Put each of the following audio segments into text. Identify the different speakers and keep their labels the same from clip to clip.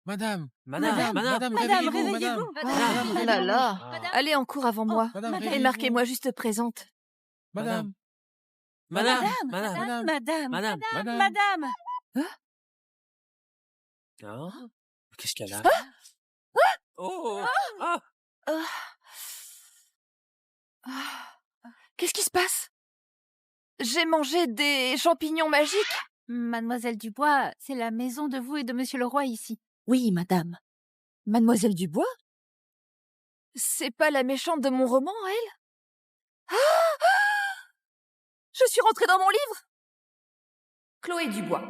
Speaker 1: Madame,
Speaker 2: Madame,
Speaker 1: madame,
Speaker 3: Madame,
Speaker 1: réveillez-vous,
Speaker 3: réveillez-vous.
Speaker 1: madame.
Speaker 3: Madame,
Speaker 1: Madame,
Speaker 3: là
Speaker 1: réveillez-vous.
Speaker 3: là.
Speaker 2: Madame.
Speaker 3: Allez en cours avant moi
Speaker 1: Madame,
Speaker 3: et
Speaker 1: réveillez-vous.
Speaker 3: marquez-moi juste présente.
Speaker 1: Madame,
Speaker 2: Madame,
Speaker 3: Madame,
Speaker 2: madame,
Speaker 3: madame,
Speaker 2: madame.
Speaker 1: madame.
Speaker 3: Hein?
Speaker 2: Oh, qu'est-ce qu'elle a?
Speaker 3: Ah!
Speaker 2: Oh, ah,
Speaker 3: Ah. Ah. Qu'est-ce qui se passe? J'ai mangé des champignons magiques?
Speaker 4: Mademoiselle Dubois, c'est la maison de vous et de Monsieur le Roi ici.
Speaker 3: Oui, madame. Mademoiselle Dubois? C'est pas la méchante de mon roman, elle? Ah! Je suis rentrée dans mon livre!
Speaker 5: Chloé Dubois,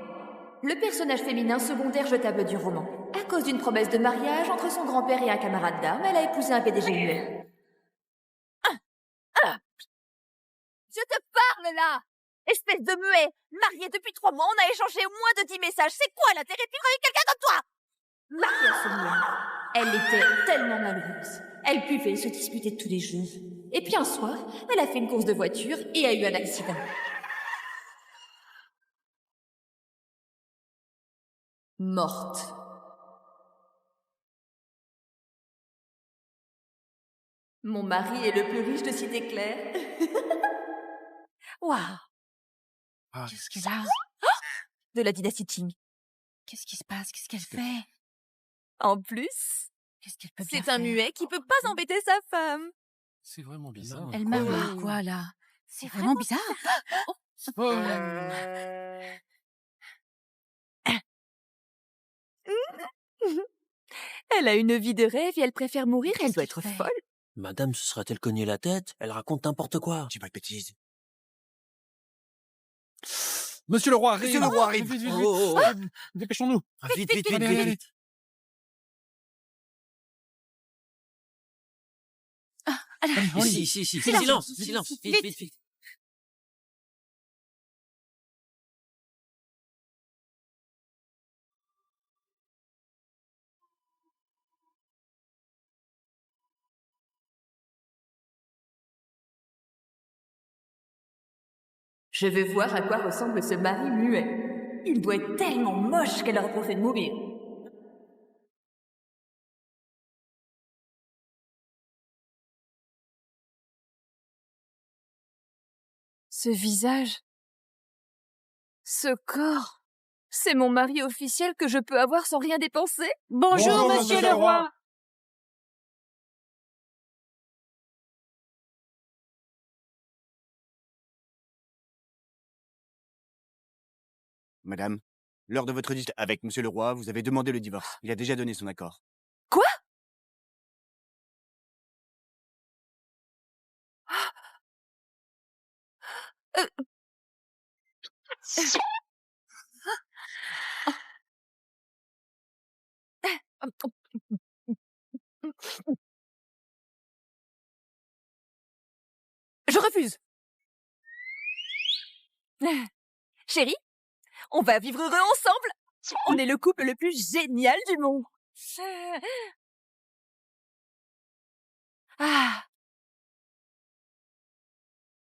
Speaker 5: le personnage féminin secondaire jetable du roman. À cause d'une promesse de mariage entre son grand-père et un camarade d'armes, elle a épousé un PDG muet.
Speaker 3: Je te parle, là! Espèce de muet! Mariée depuis 3 mois, on a échangé moins de 10 messages. C'est quoi l'intérêt de vivre avec quelqu'un comme toi?
Speaker 5: Mariée à ce muet, elle était tellement malheureuse. Elle buvait et se disputait tous les jours. Et puis un soir, elle a fait une course de voiture et a eu un accident. Morte. Mon mari est le plus riche de Cité Claire.
Speaker 3: Waouh!
Speaker 1: Ah,
Speaker 4: Qu'est-ce qu'elle a?
Speaker 3: De la dynastie Qing.
Speaker 4: Qu'est-ce qui se passe? Qu'est-ce qu'elle fait?
Speaker 3: En plus,
Speaker 4: Qu'est-ce qu'elle peut bien
Speaker 3: c'est un
Speaker 4: faire?
Speaker 3: muet qui peut pas embêter sa femme.
Speaker 1: c'est vraiment bizarre.
Speaker 4: Elle m'a
Speaker 2: Quoi?
Speaker 4: par quoi, là? C'est vraiment bizarre.
Speaker 1: Oh.
Speaker 3: Elle a une vie de rêve et elle préfère mourir. Elle
Speaker 4: Qu'est-ce
Speaker 3: doit
Speaker 4: qu'il
Speaker 3: être
Speaker 4: fait?
Speaker 3: folle.
Speaker 2: Madame se sera-t-elle cogné la tête? Elle raconte n'importe quoi.
Speaker 1: Dis pas de bêtises. Monsieur le roi arrive.
Speaker 2: Monsieur le roi arrive.
Speaker 1: Vite, vite, vite.
Speaker 2: Oh, oh, oh.
Speaker 1: Dépêchons-nous.
Speaker 2: Ah, vite, vite, vite,
Speaker 1: Allez,
Speaker 2: vite,
Speaker 1: allez,
Speaker 2: vite.
Speaker 4: Allez,
Speaker 1: Allez, on y
Speaker 2: Ici,
Speaker 1: va.
Speaker 2: ici,
Speaker 4: Silence.
Speaker 2: silence, silence, vite,
Speaker 4: Vite.
Speaker 2: vite, vite.
Speaker 5: Je veux voir à quoi ressemble ce mari muet. Il doit être tellement moche qu'elle aurait préféré mourir.
Speaker 3: Ce visage, ce corps, c'est mon mari officiel que je peux avoir sans rien dépenser.
Speaker 4: Bonjour, Monsieur le Roi.
Speaker 6: Madame, lors de votre dispute avec Monsieur le Roi, vous avez demandé le divorce. Il a déjà donné son accord.
Speaker 3: Quoi? Euh. Je refuse. Chérie, on va vivre heureux ensemble. On est le couple le plus génial du monde. Ah.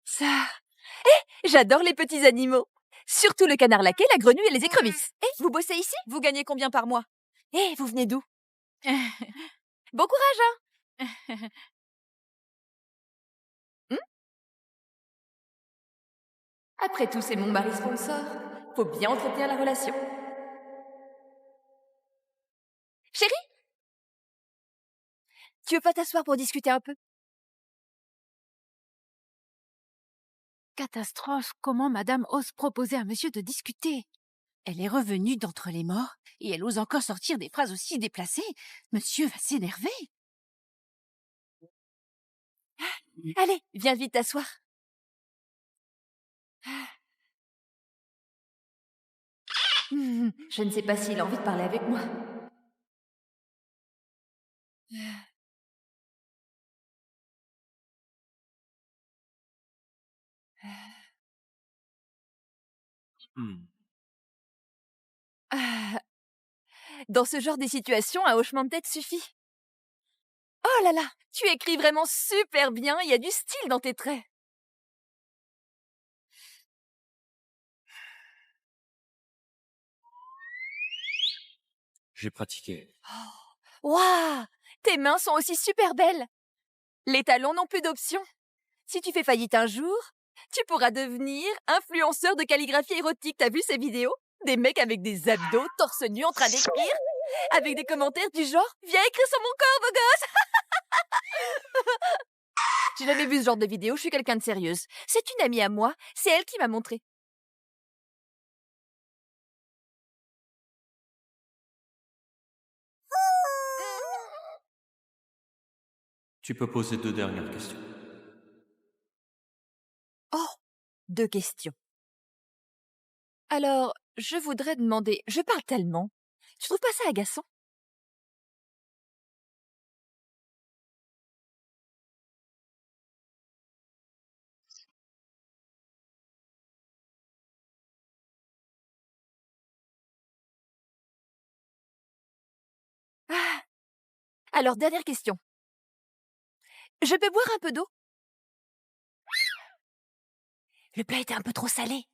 Speaker 3: Ça. J'adore les petits animaux. Surtout le canard laqué, la grenouille et les écrevisses. Vous bossez ici? Vous gagnez combien par mois? Vous venez d'où? Bon courage, hein.
Speaker 5: Après tout, c'est mon mari sponsor. Faut bien entretenir la relation.
Speaker 3: Chérie? Tu veux pas t'asseoir pour discuter un peu?
Speaker 4: Catastrophe, comment Madame ose proposer à Monsieur de discuter? Elle est revenue d'entre les morts et elle ose encore sortir des phrases aussi déplacées. Monsieur va s'énerver.
Speaker 3: Allez, viens vite t'asseoir.
Speaker 5: Je ne sais pas s'il a envie de parler avec moi.
Speaker 3: Ah. Dans ce genre de situation, un hochement de tête suffit. Oh là là, tu écris vraiment super bien, il y a du style dans tes traits.
Speaker 2: J'ai pratiqué.
Speaker 3: Waouh! Tes mains sont aussi super belles. Les talons n'ont plus d'option. Si tu fais faillite un jour, tu pourras devenir influenceur de calligraphie érotique. T'as vu ces vidéos? Des mecs avec des abdos, torse nu, en train d'écrire, avec des commentaires du genre « Viens écrire sur mon corps, beau gosse !» J'ai jamais vu ce genre de vidéo, je suis quelqu'un de sérieuse. C'est une amie à moi, c'est elle qui m'a montré.
Speaker 2: Tu peux poser 2 dernières questions.
Speaker 3: Oh, 2 questions. Alors, je voudrais demander, je parle tellement. Tu trouves pas ça agaçant? Ah. Alors, dernière question. Je peux boire un peu d'eau? Le plat était un peu trop salé.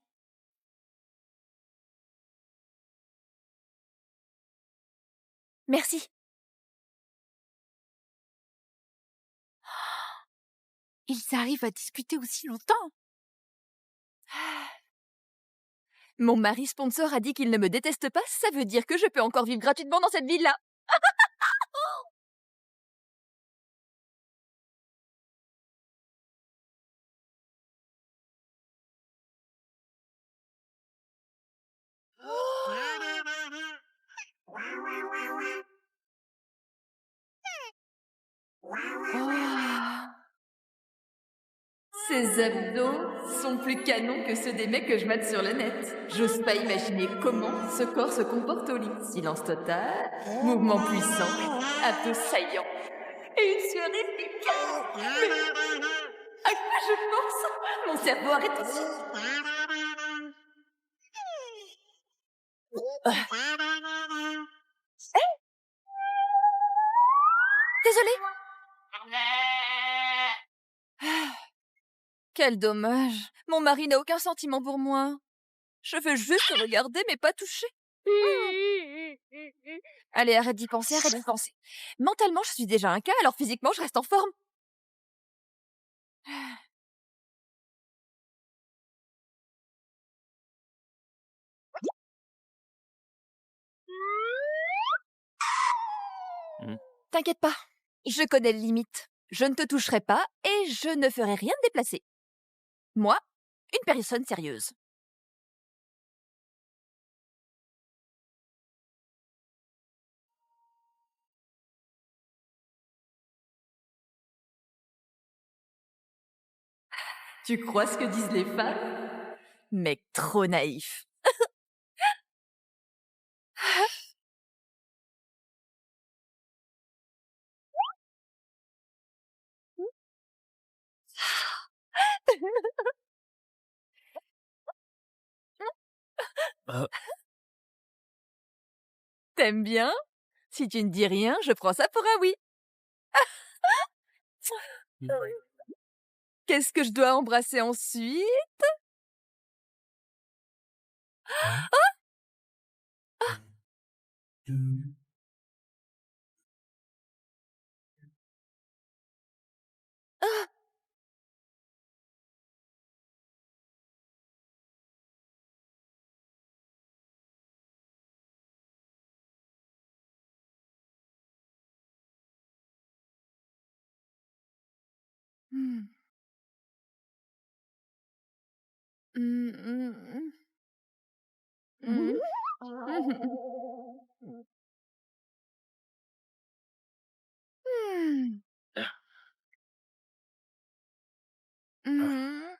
Speaker 3: Merci.
Speaker 4: Ils arrivent à discuter aussi longtemps.
Speaker 3: Mon mari sponsor a dit qu'il ne me déteste pas, ça veut dire que je peux encore vivre gratuitement dans cette ville-là. Ces abdos sont plus canons que ceux des mecs que je mate sur le net. J'ose pas imaginer comment ce corps se comporte au lit. Silence total, mouvement puissant, abdos saillants et une sueur épique. Mais à quoi je pense? Mon cerveau arrête ici. Désolée. Quel dommage. Mon mari n'a aucun sentiment pour moi. Je veux juste le regarder, mais pas toucher. Allez, arrête d'y penser, arrête d'y penser. Mentalement, je suis déjà un cas, alors physiquement, je reste en forme. T'inquiète pas, je connais les limites. Je ne te toucherai pas et je ne ferai rien de déplacé. Moi, une personne sérieuse. Tu crois ce que disent les femmes? Mec trop naïf.
Speaker 2: Euh,
Speaker 3: T'aimes bien? Si tu ne dis rien, je prends ça pour un oui. Qu'est-ce que je dois embrasser ensuite? Hmm. Hmm, hmm, hmm. Hmm. Hmm. Hmm.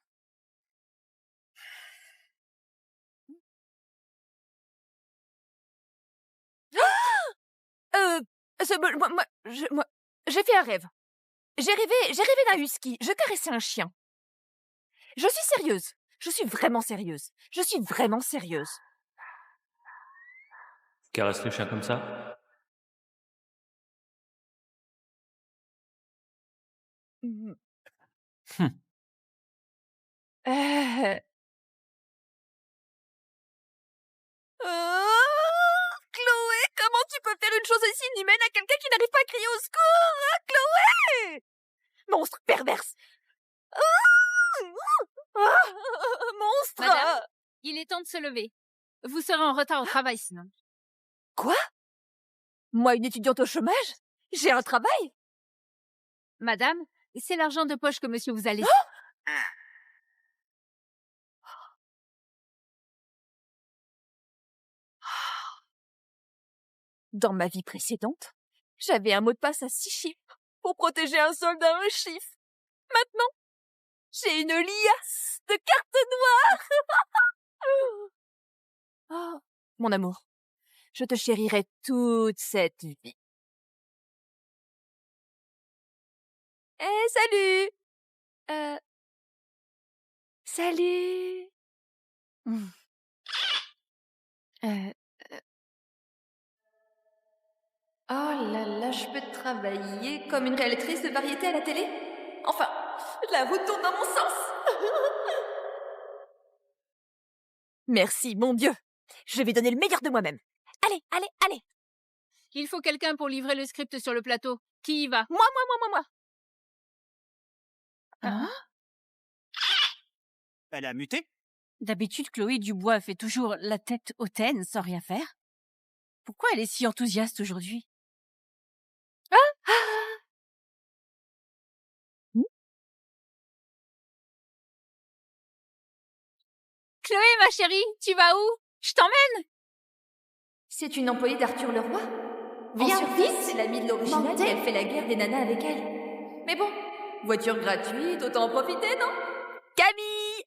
Speaker 3: Euh, j'ai fait un rêve. J'ai rêvé d'un husky. Je caressais un chien. Je suis sérieuse. Je suis vraiment sérieuse. Je suis vraiment sérieuse.
Speaker 2: Caresse le chien comme ça?
Speaker 3: Hmm.
Speaker 2: Hum.
Speaker 3: Euh... Chloé, comment tu peux une chose aussi inhumaine à quelqu'un qui n'arrive pas à crier au secours. Ah, Chloé! Monstre perverse. Monstre!
Speaker 4: Madame? Il est temps de se lever. Vous serez en retard au travail sinon.
Speaker 3: Quoi? Moi, une étudiante au chômage? J'ai un travail?
Speaker 4: Madame, c'est l'argent de poche que monsieur vous a laissé.
Speaker 3: Dans ma vie précédente, j'avais un mot de passe à 6 chiffres pour protéger un soldat à un chiffre. Maintenant, j'ai une liasse de cartes noires. Oh, mon amour, je te chérirai toute cette vie. Salut! Salut!
Speaker 5: Oh là là, je peux travailler comme une réalisatrice de variété à la télé? Enfin, la roue tourne dans mon sens.
Speaker 3: Merci, mon Dieu! Je vais donner le meilleur de moi-même. Allez, allez, allez!
Speaker 4: Il faut quelqu'un pour livrer le script sur le plateau. Qui y va?
Speaker 3: Moi!
Speaker 4: Hein?
Speaker 6: Elle a muté?
Speaker 4: D'habitude, Chloé Dubois fait toujours la tête hautaine sans rien faire. Pourquoi elle est si enthousiaste aujourd'hui? Chloé, ma chérie, tu vas où? Je t'emmène.
Speaker 5: C'est une employée d'Arthur Leroy.
Speaker 3: Viens,
Speaker 5: En surface, c'est l'amie de l'original et elle fait la guerre des nanas avec elle. Mais bon, voiture gratuite, autant en profiter, non?
Speaker 3: Camille!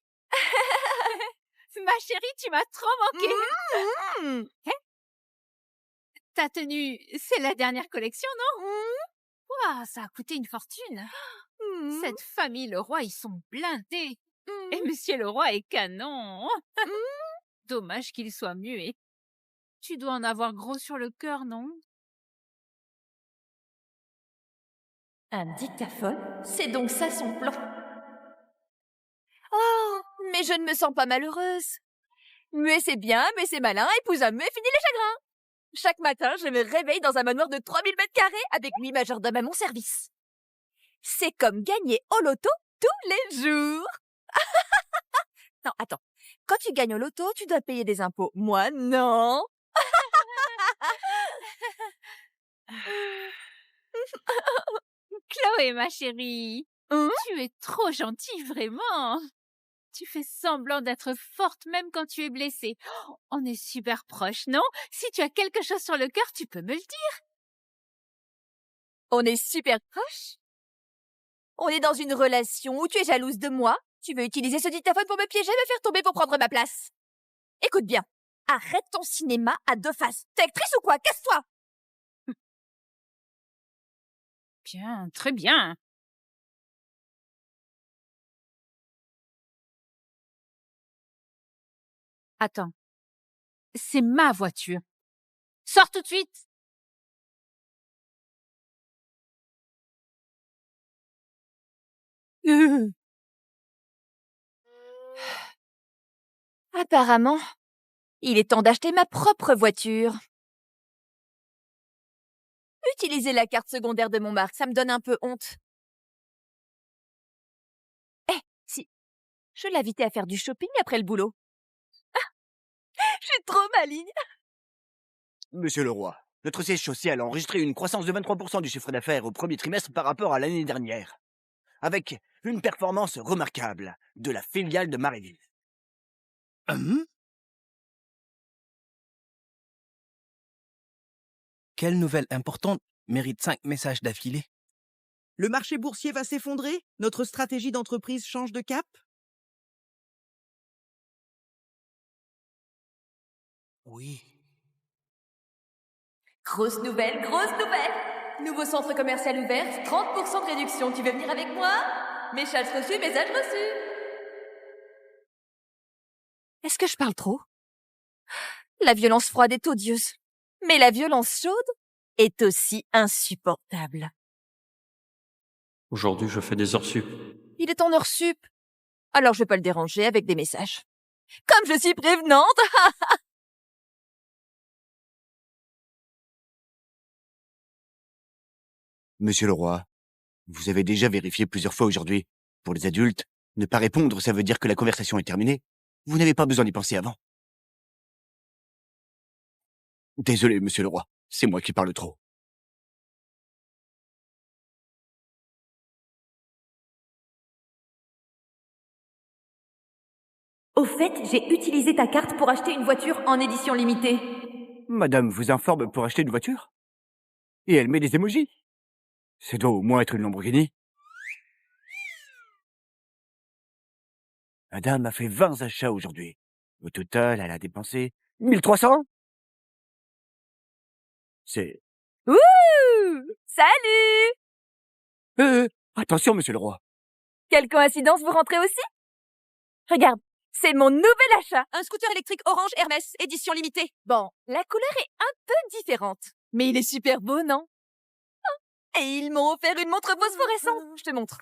Speaker 4: Ma chérie, tu m'as trop manqué.
Speaker 3: Mmh.
Speaker 4: Ta tenue, c'est la dernière collection, non? Ouah, ça a coûté une fortune.
Speaker 3: Mmh.
Speaker 4: Cette famille Leroy, ils sont blindés. Et Monsieur Leroy est canon. Dommage qu'il soit muet. Tu dois en avoir gros sur le cœur, non?
Speaker 5: Un dictaphone? C'est donc ça son plan.
Speaker 3: Oh, mais je ne me sens pas malheureuse. Muet, c'est bien, mais c'est malin. Épouse un muet, fini les chagrins. Chaque matin, je me réveille dans un manoir de 3000 mètres carrés avec 8 majordomes à mon service. C'est comme gagner au loto tous les jours. Non, attends. Quand tu gagnes au loto, tu dois payer des impôts. Moi, non.
Speaker 4: Chloé, ma chérie,
Speaker 3: Hein?
Speaker 4: tu es trop gentille, vraiment. Tu fais semblant d'être forte même quand tu es blessée. Oh, on est super proches, non? Si tu as quelque chose sur le cœur, tu peux me le dire.
Speaker 3: On est super proches. On est dans une relation où tu es jalouse de moi. Tu veux utiliser ce dictaphone pour me piéger, me faire tomber pour prendre ma place. Écoute bien. Arrête ton cinéma à 2 faces. T'es actrice ou quoi? Casse-toi!
Speaker 4: Bien, très bien. Attends. C'est ma voiture. Sors tout de suite.
Speaker 3: Apparemment, il est temps d'acheter ma propre voiture. Utiliser la carte secondaire de mon marque, ça me donne un peu honte. Si, je l'invitais à faire du shopping après le boulot. Je suis trop maligne.
Speaker 6: Monsieur Leroy, notre siège social a enregistré une croissance de 23% du chiffre d'affaires au premier trimestre par rapport à l'année dernière, avec une performance remarquable de la filiale de Maréville.
Speaker 7: Quelle nouvelle importante mérite 5 messages d'affilée?
Speaker 8: Le marché boursier va s'effondrer? Notre stratégie d'entreprise change de cap?
Speaker 7: Oui.
Speaker 5: Grosse nouvelle, grosse nouvelle! Nouveau centre commercial ouvert, 30% de réduction. Tu veux venir avec moi? Message reçu, message reçu.
Speaker 3: Est-ce que je parle trop? La violence froide est odieuse. Mais la violence chaude est aussi insupportable.
Speaker 9: Aujourd'hui, je fais des heures sup.
Speaker 3: Il est en heure sup. Alors je vais pas le déranger avec des messages. Comme je suis prévenante!
Speaker 6: Monsieur le roi, vous avez déjà vérifié plusieurs fois aujourd'hui. Pour les adultes, ne pas répondre, ça veut dire que la conversation est terminée. Vous n'avez pas besoin d'y penser avant. Désolé, monsieur le roi, c'est moi qui parle trop.
Speaker 5: Au fait, j'ai utilisé ta carte pour acheter une voiture en édition limitée.
Speaker 6: Madame vous informe pour acheter une voiture? Et elle met des émojis? Ça doit au moins être une Lamborghini. Madame a fait 20 achats aujourd'hui. Au total, elle a dépensé 1300. C'est...
Speaker 3: Ouh! Salut!
Speaker 6: Attention, monsieur le roi.
Speaker 3: Quelle coïncidence, vous rentrez aussi? Regarde, c'est mon nouvel achat. Un scooter électrique orange Hermès, édition limitée. Bon, la couleur est un peu différente. Mais il est super beau, non? Oh, et ils m'ont offert une montre phosphorescente. Je te montre.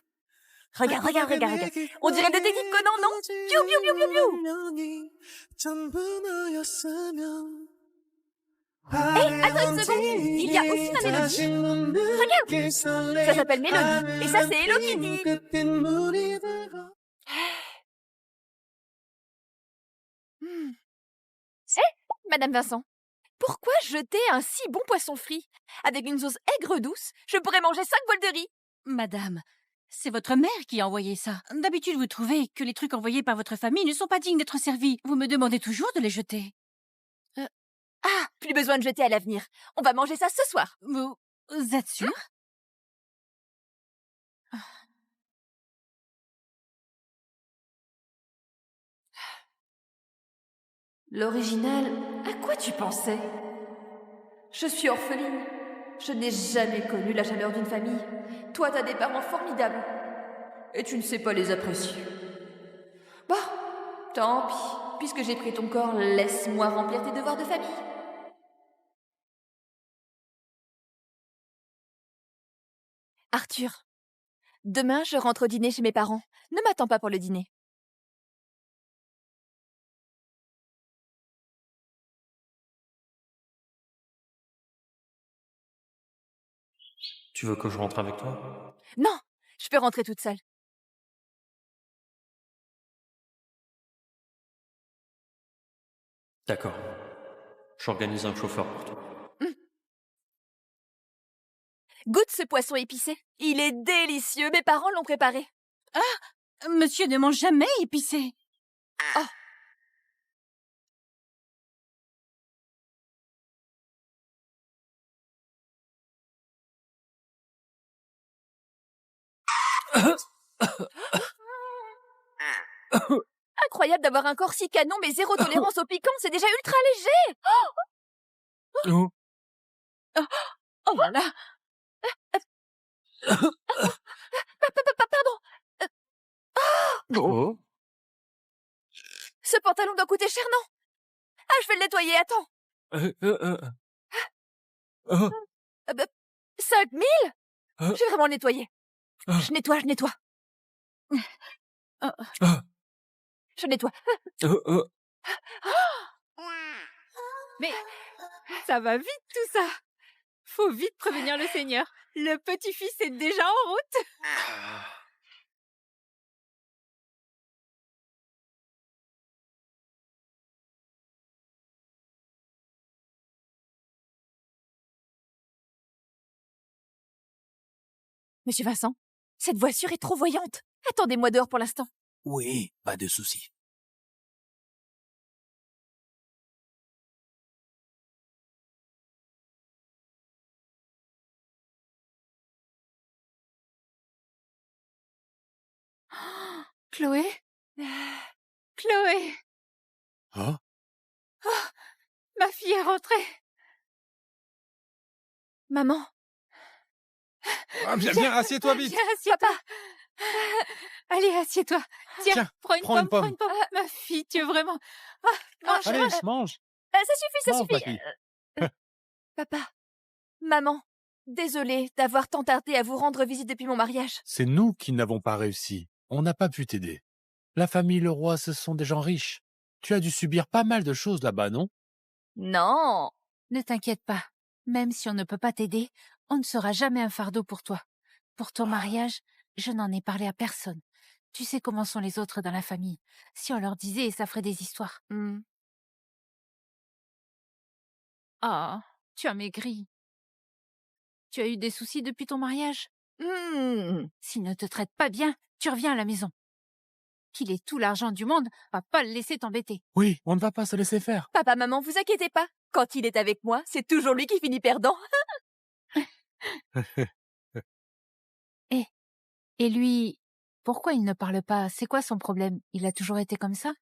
Speaker 3: Regarde, regarde, regarde, regarde. On dirait des déguis de Conan, non? Piou, piou, piou, piou, piou. Hé, attends une seconde. Il y a aussi ma Mélodie. Regarde. Ça s'appelle Mélodie. Et ça, c'est Hello Kitty. Madame Vincent, pourquoi jeter un si bon poisson frit? Avec une sauce aigre douce, je pourrais manger 5 bols de riz.
Speaker 9: Madame, c'est votre mère qui a envoyé ça. D'habitude, vous trouvez que les trucs envoyés par votre famille ne sont pas dignes d'être servis. Vous me demandez toujours de les jeter.
Speaker 3: Ah, plus besoin de jeter à l'avenir. On va manger ça ce soir.
Speaker 9: Vous êtes sûr?
Speaker 5: L'original, à quoi tu pensais? Je suis orpheline. Je n'ai jamais connu la chaleur d'une famille. Toi, t'as des parents formidables. Et tu ne sais pas les apprécier. Bah, tant pis. Puisque j'ai pris ton corps, laisse-moi remplir tes devoirs de famille.
Speaker 3: Arthur, demain, je rentre au dîner chez mes parents. Ne m'attends pas pour le dîner.
Speaker 10: Tu veux que je rentre avec toi?
Speaker 3: Non, je peux rentrer toute seule.
Speaker 10: D'accord. J'organise un chauffeur pour toi.
Speaker 3: Goûte ce poisson épicé. Il est délicieux. Mes parents l'ont préparé.
Speaker 9: Monsieur ne mange jamais épicé.
Speaker 3: Oh. Incroyable d'avoir un corps si canon, mais zéro tolérance au piquant, c'est déjà ultra léger.
Speaker 1: Oh.
Speaker 9: Oh là là.
Speaker 3: Pardon.
Speaker 1: Oh.
Speaker 3: Ce pantalon doit coûter cher, non? Ah, je vais le nettoyer, attends. 5000? Je vais vraiment le nettoyer. Je nettoie. Je nettoie.
Speaker 4: Mais ça va vite tout ça. Faut vite prévenir le Seigneur. Le petit-fils est déjà en route.
Speaker 3: Monsieur Vincent, cette voiture est trop voyante. Attendez-moi dehors pour l'instant.
Speaker 7: Oui, pas de souci.
Speaker 4: Chloé? Chloé?
Speaker 1: Hein?
Speaker 4: Oh, ma fille est rentrée.
Speaker 3: Maman.
Speaker 1: Ah, viens, assieds-toi vite.
Speaker 4: Viens, assieds-toi. Allez, assieds-toi. Tiens, prends une pomme. Ma fille, tu es vraiment... mange.
Speaker 1: Allez, mange.
Speaker 3: Ça
Speaker 1: Mange, ma
Speaker 3: suffit.
Speaker 1: fille.
Speaker 3: Papa. Maman. Désolée d'avoir tant tardé à vous rendre visite depuis mon mariage.
Speaker 1: C'est nous qui n'avons pas réussi. On n'a pas pu t'aider. La famille Leroy, ce sont des gens riches. Tu as dû subir pas mal de choses là-bas, non?
Speaker 3: Non.
Speaker 9: Ne t'inquiète pas. Même si on ne peut pas t'aider,
Speaker 4: On ne sera jamais un fardeau pour toi. Pour ton mariage, je n'en ai parlé à personne. Tu sais comment sont les autres dans la famille. Si on leur disait, ça ferait des histoires. Ah, tu as maigri. Tu as eu des soucis depuis ton mariage? S'il ne te traite pas bien, tu reviens à la maison. Qu'il ait tout l'argent du monde, va pas le laisser t'embêter.
Speaker 1: Oui, on ne va pas se laisser faire.
Speaker 3: Papa, maman, vous inquiétez pas. Quand il est avec moi, c'est toujours lui qui finit perdant.
Speaker 4: Et lui, pourquoi il ne parle pas? C'est quoi son problème? Il a toujours été comme ça?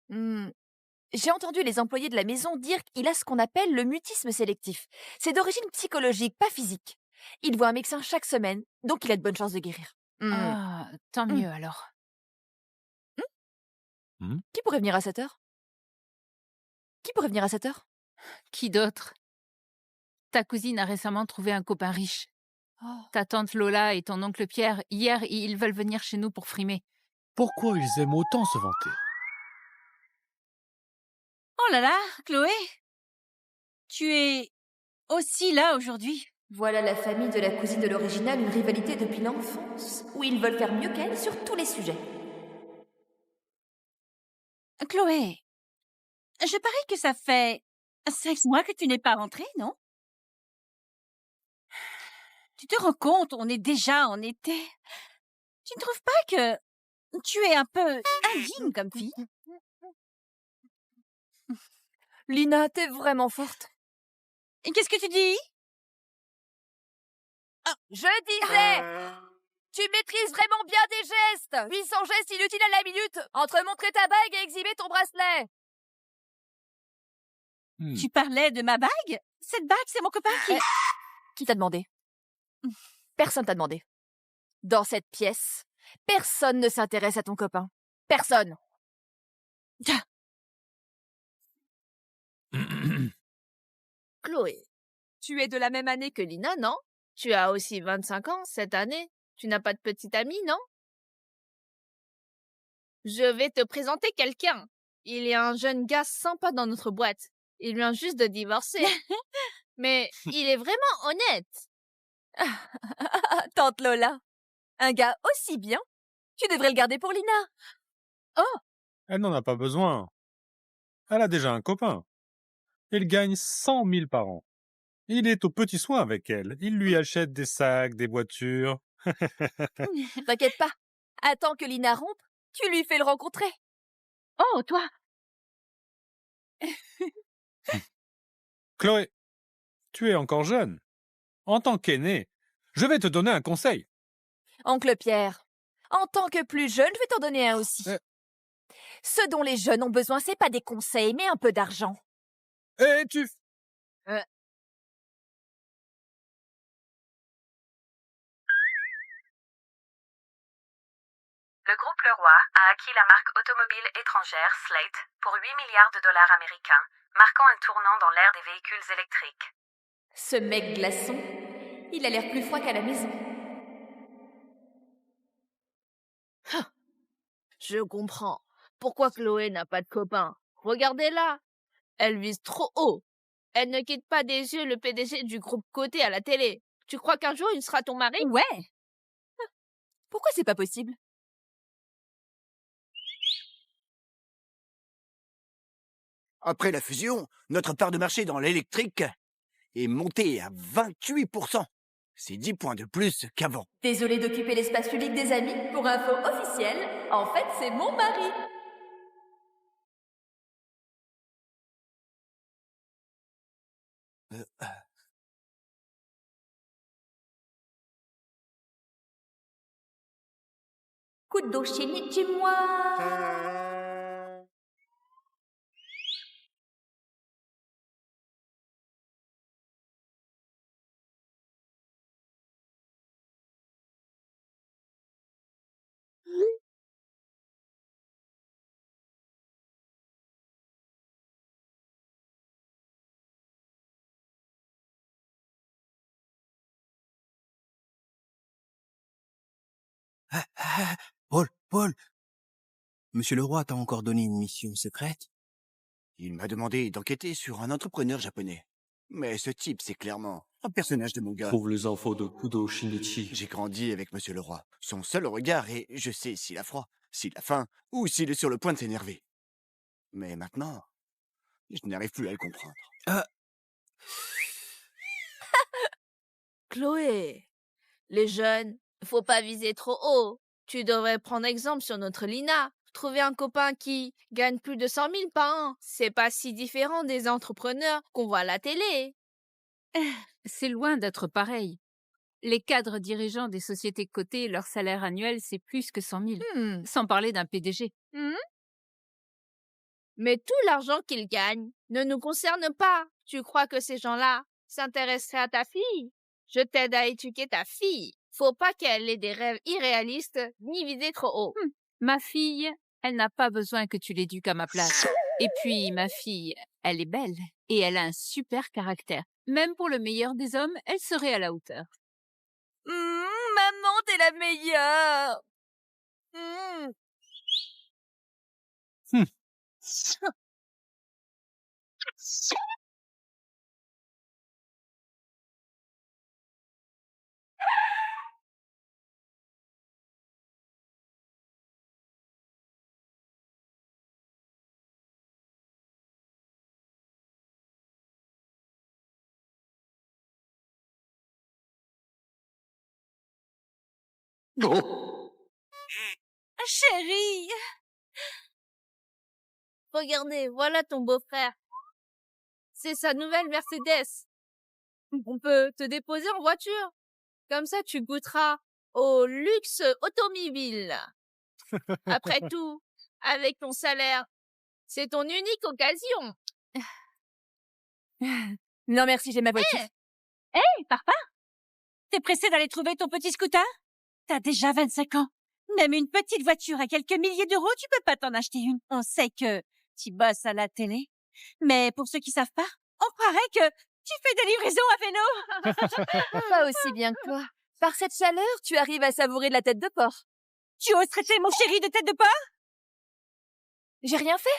Speaker 3: J'ai entendu les employés de la maison dire qu'il a ce qu'on appelle le mutisme sélectif. C'est d'origine psychologique, pas physique. Il voit un médecin chaque semaine, donc il a de bonnes chances de guérir.
Speaker 4: Ah, tant mieux alors.
Speaker 3: Qui pourrait venir à cette heure? Qui pourrait venir à cette heure?
Speaker 4: Qui d'autre? Ta cousine a récemment trouvé un copain riche. Ta tante Lola et ton oncle Pierre, hier, ils veulent venir chez nous pour frimer.
Speaker 1: Pourquoi ils aiment autant se vanter?
Speaker 9: Oh là là, Chloé, tu es aussi là aujourd'hui.
Speaker 5: Voilà la famille de la cousine de l'original, une rivalité depuis l'enfance, où ils veulent faire mieux qu'elle sur tous les sujets.
Speaker 9: Chloé, je parie que ça fait 5 mois que tu n'es pas rentrée, non? Tu te rends compte, on est déjà en été. Tu ne trouves pas que tu es un peu indigne comme fille?
Speaker 3: Lina, t'es vraiment forte.
Speaker 9: Et qu'est-ce que tu dis?
Speaker 3: Je disais, tu maîtrises vraiment bien tes gestes. 800 gestes inutiles à la minute entre montrer ta bague et exhiber ton bracelet.
Speaker 9: Tu parlais de ma bague? Cette bague, c'est mon copain
Speaker 3: Qui t'a demandé? Personne t'a demandé. Dans cette pièce, personne ne s'intéresse à ton copain. Personne.
Speaker 11: Chloé, tu es de la même année que Lina, non? Tu as aussi 25 ans cette année. Tu n'as pas de petite amie, non? Je vais te présenter quelqu'un. Il y a un jeune gars sympa dans notre boîte. Il vient juste de divorcer. Mais il est vraiment honnête.
Speaker 3: Tante Lola, un gars aussi bien, tu devrais le garder pour Lina.
Speaker 1: Elle n'en a pas besoin. Elle a déjà un copain. Il gagne 100 000 par an. Il est aux petits soins avec elle. Il lui achète des sacs, des voitures.
Speaker 3: T'inquiète pas. Attends que Lina rompe, tu lui fais le rencontrer.
Speaker 9: Oh, toi!
Speaker 1: Chloé, tu es encore jeune. En tant qu'aîné, je vais te donner un conseil.
Speaker 3: Oncle Pierre, en tant que plus jeune, je vais t'en donner un aussi. Ce dont les jeunes ont besoin, c'est pas des conseils, mais un peu d'argent.
Speaker 1: Et tu...
Speaker 12: Le groupe Leroy a acquis la marque automobile étrangère Slate pour 8 milliards de dollars américains, marquant un tournant dans l'ère des véhicules électriques.
Speaker 5: Ce mec glaçon, il a l'air plus froid qu'à la maison.
Speaker 11: Je comprends. Pourquoi Chloé n'a pas de copain? Regardez-la. Elle vise trop haut. Elle ne quitte pas des yeux le PDG du groupe coté à la télé. Tu crois qu'un jour il sera ton mari?
Speaker 9: Ouais.
Speaker 3: Pourquoi c'est pas possible?
Speaker 6: Après la fusion, notre part de marché dans l'électrique est montée à 28%. C'est 10 points de plus qu'avant.
Speaker 5: Désolée d'occuper l'espace public des amis. Pour info officielle, en fait, c'est mon mari. Coup de dos chez moi.
Speaker 7: Paul, Monsieur Leroy t'a encore donné une mission secrète?
Speaker 6: Il m'a demandé d'enquêter sur un entrepreneur japonais. Mais ce type, c'est clairement Un personnage de manga.
Speaker 10: Trouve les infos de Kudo Shinichi.
Speaker 6: J'ai grandi avec Monsieur le Roi. Son seul regard et je sais s'il a froid, s'il a faim ou s'il est sur le point de s'énerver. Mais maintenant, je n'arrive plus à le comprendre.
Speaker 11: Chloé, les jeunes, faut pas viser trop haut. Tu devrais prendre exemple sur notre Lina. Trouver un copain qui gagne plus de 100 000 par an, c'est pas si différent des entrepreneurs qu'on voit à la télé.
Speaker 4: C'est loin d'être pareil. Les cadres dirigeants des sociétés cotées, leur salaire annuel, c'est plus que 100 000. Sans parler d'un PDG.
Speaker 11: Mais tout l'argent qu'ils gagnent ne nous concerne pas. Tu crois que ces gens-là s'intéresseraient à ta fille? Je t'aide à éduquer ta fille. Faut pas qu'elle ait des rêves irréalistes ni viser trop haut.
Speaker 4: Ma fille, elle n'a pas besoin que tu l'éduques à ma place. Et puis, ma fille, elle est belle et elle a un super caractère. Même pour le meilleur des hommes, elle serait à la hauteur.
Speaker 3: Maman, t'es la meilleure.
Speaker 9: Chérie!
Speaker 11: Regardez, voilà ton beau-frère. C'est sa nouvelle Mercedes. On peut te déposer en voiture. Comme ça, tu goûteras au luxe automobile. Après tout, avec ton salaire, c'est ton unique occasion.
Speaker 3: Non merci, j'ai ma voiture.
Speaker 9: Hé, papa! T'es pressé d'aller trouver ton petit scooter? T'as déjà 25 ans. Même une petite voiture à quelques milliers d'euros, tu peux pas t'en acheter une. On sait que tu bosses à la télé. Mais pour ceux qui savent pas, on croirait que tu fais des livraisons à vélo.
Speaker 3: Pas aussi bien que toi. Par cette chaleur, tu arrives à savourer de la tête de porc.
Speaker 9: Tu oses traiter mon chéri de tête de porc?
Speaker 3: J'ai rien fait.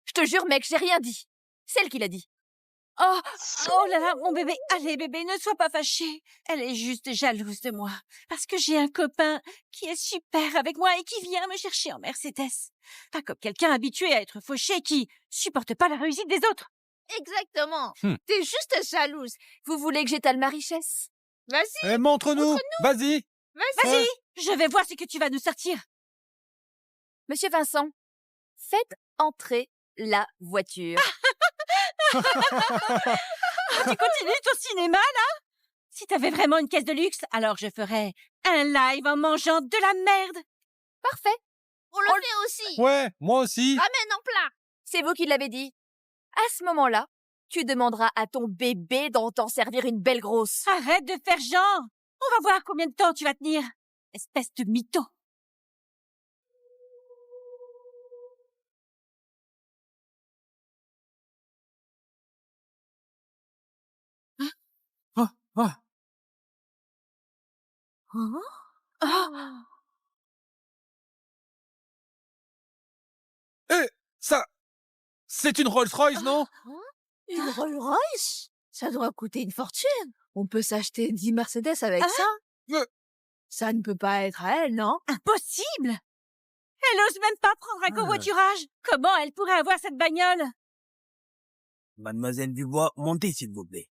Speaker 3: Je te jure, mec, j'ai rien dit. C'est elle qui l'a dit.
Speaker 9: Oh là là, mon bébé. Allez, bébé, ne sois pas fâché. Elle est juste jalouse de moi. Parce que j'ai un copain qui est super avec moi et qui vient me chercher en Mercedes. Pas comme quelqu'un habitué à être fauché qui supporte pas la réussite des autres.
Speaker 11: Exactement. T'es juste jalouse.
Speaker 3: Vous voulez que j'étale ma richesse?
Speaker 11: Vas-y.
Speaker 1: Montre-nous. Vas-y.
Speaker 9: Vas-y, je vais voir ce que tu vas nous sortir.
Speaker 3: Monsieur Vincent, faites entrer la voiture.
Speaker 9: Tu continues ton cinéma, là? Si t'avais vraiment une caisse de luxe, alors je ferais un live en mangeant de la merde.
Speaker 3: Parfait.
Speaker 11: On le fait aussi.
Speaker 1: Ouais, moi aussi.
Speaker 11: Ramène en plat.
Speaker 3: C'est vous qui l'avez dit. À ce moment-là, tu demanderas à ton bébé d'en t'en servir une belle grosse.
Speaker 9: Arrête de faire genre. On va voir combien de temps tu vas tenir. Espèce de mytho.
Speaker 1: Ça, c'est une Rolls-Royce, non?
Speaker 11: Une Rolls-Royce? Ça doit coûter une fortune. On peut s'acheter 10 Mercedes avec ça? Ça ne peut pas être à elle, non?
Speaker 9: Impossible! Elle ose même pas prendre un covoiturage. Comment elle pourrait avoir cette bagnole?
Speaker 7: Mademoiselle Dubois, montez s'il vous plaît.